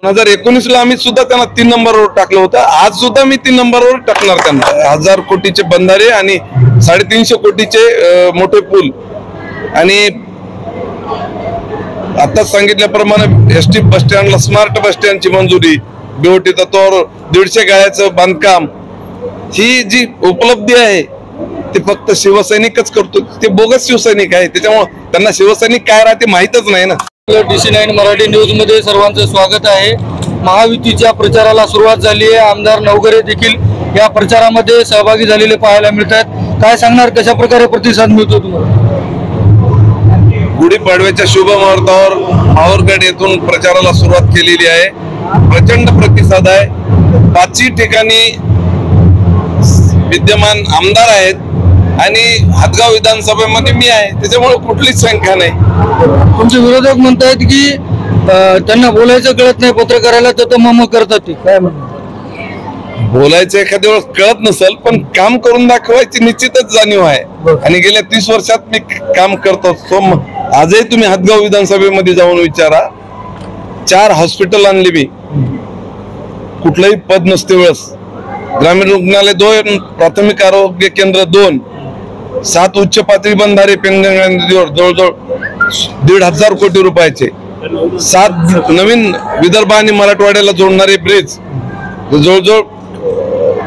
2019 ला आम्ही सुद्धा त्यांना 3 नंबरवर टाकलं होतं. आज सुद्धा मी 3 नंबरवर टाकणार त्यांना. 1000 कोटीचे बंधारे आणि 350 कोटीचे मोठे पूल आणि आता सांगितल्याप्रमाणे एसटी बस स्टँडला स्मार्ट बस स्टँडची मंजुरी, बीओटी तत्वावर 150 गाळ्याचं बांधकाम, ही जी उपलब्धी आहे ते फक्त शिवसैनिकच करतो. ते बोगस शिवसैनिक आहे, त्याच्यामुळे त्यांना शिवसैनिक काय राहते माहीतच नाही ना. DC9 मराठी न्यूज मध्ये सर्वांचं स्वागत आहे. महायुतीच्या प्रचाराला सुरुवात झाली आहे. आमदार नवघरे देखील या प्रचारामध्ये सहभागी झालेले पाहायला मिळतात. काय सांगणार, कशा प्रकारे प्रतिसाद मिळतो तुम्हाला? गुढीपाडव्याच्या शुभ मुहूर्तावर माहूरगड येथून प्रचाराला सुरुवात केलेली आहे. प्रचंड प्रतिसाद आहे. 5 ठिकाणी विद्यमान आमदार आहेत आणि हातगाव विधानसभेमध्ये मी आहे, त्याच्यामुळे कुठलीच शंका नाही. तुमचे विरोधक म्हणतात की त्यांना बोलायचं कळत नाही, पत्रकाराला तर मम करतात. ते काय म्हणतात? बोलायचं एखाद्या वेळेस कळत नसेल, पण काम करून दाखवायची निश्चितच जाणीव आहे आणि गेल्या 30 वर्षात मी काम करतो. आजही तुम्ही हातगाव विधानसभेमध्ये जाऊन विचारा, 4 हॉस्पिटल आणली मी, कुठलंही पद नसते वेळेस. ग्रामीण रुग्णालय 2, प्राथमिक आरोग्य केंद्र 2, 7 उच्च पातळी बंधारे पेंगंगा नदीवर जवळजवळ 1,500 कोटी रुपयाचे, 7 नवीन विदर्भ आणि मराठवाड्याला जोडणारे ब्रिज, जवळजवळ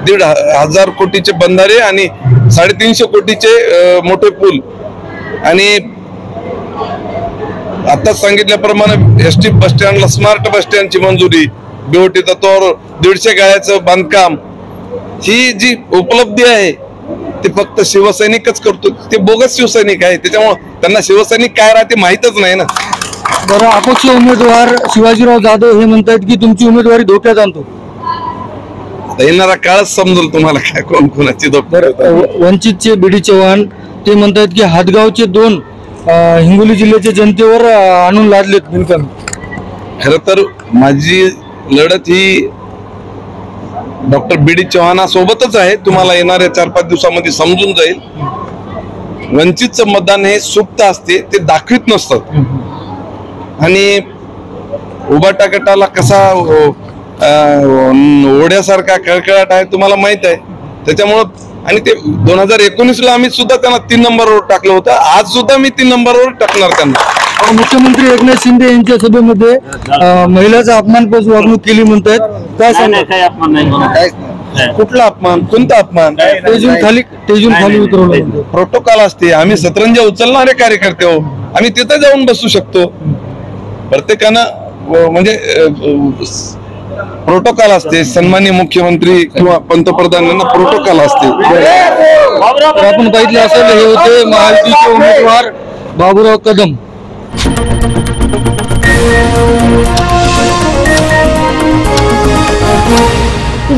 1,500 कोटीचे बंधारे आणि 350 कोटीचे मोठे पूल आणि आता सांगितल्याप्रमाणे एसटी बस स्टँडला स्मार्ट बस स्टँडची मंजुरी, बीओटी तत्वावर 150 गाळ्याचं बांधकाम, ही जी उपलब्धी आहे ते फक्त शिवसैनिकच करतो. ते बोगस शिवसैनिक आहे, त्याच्यामुळे त्यांना शिवसैनिक काय राहते माहीतच नाही ना. बरं, अपक्ष उमेदवार शिवाजीराव जाधव हे म्हणतात की तुमची उमेदवारी धोक्यात आणतो. येणारा काळच समजेल तुम्हाला काय कोण कोणाची धोक्यात. वंचितचे बीडी चव्हाण ते म्हणतात की हातगावचे 2 हिंगोली जिल्ह्याच्या जनतेवर आणून लादलेत बिनकामी. खर तर माझी लढत ही डॉक्टर बीडी चव्हाणासोबतच आहे. तुम्हाला येणाऱ्या 4-5 दिवसामध्ये समजून जाईल. वंचितचं मतदान हे सुप्त असते, ते दाखवित नसतात आणि उभाटा गटाला कसा ओढ्यासारखा कळकळाट आहे तुम्हाला माहित आहे. त्याच्यामुळं आणि ते 2019 ला आम्ही सुद्धा त्यांना 3 नंबरवर टाकलं होतं. आज सुद्धा मी 3 नंबरवर टाकणार त्यांना. मुख्यमंत्री एकनाथ शिंदे यांच्या सभेमध्ये महिलाचा अपमानस्पद वागणूक केली म्हणतात. काय सांगणार? कुठला अपमान, कोणता अपमान? तेजून खाली उतरवलं. प्रोटोकॉल असते. आम्ही सतरंजा उचलणारे कार्यकर्ते हो, आम्ही तिथे जाऊन बसू शकतो. प्रत्येकानं म्हणजे प्रोटोकॉल असते. सन्माननीय मुख्यमंत्री किंवा पंतप्रधानांना प्रोटोकॉल असते. आपण पाहिलं असेल, हे होते महायुतीचे उमेदवार बाबूराव कदम.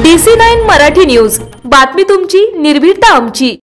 DC9 मराठी न्यूज, बातमी तुमची, निर्भीडता आमची.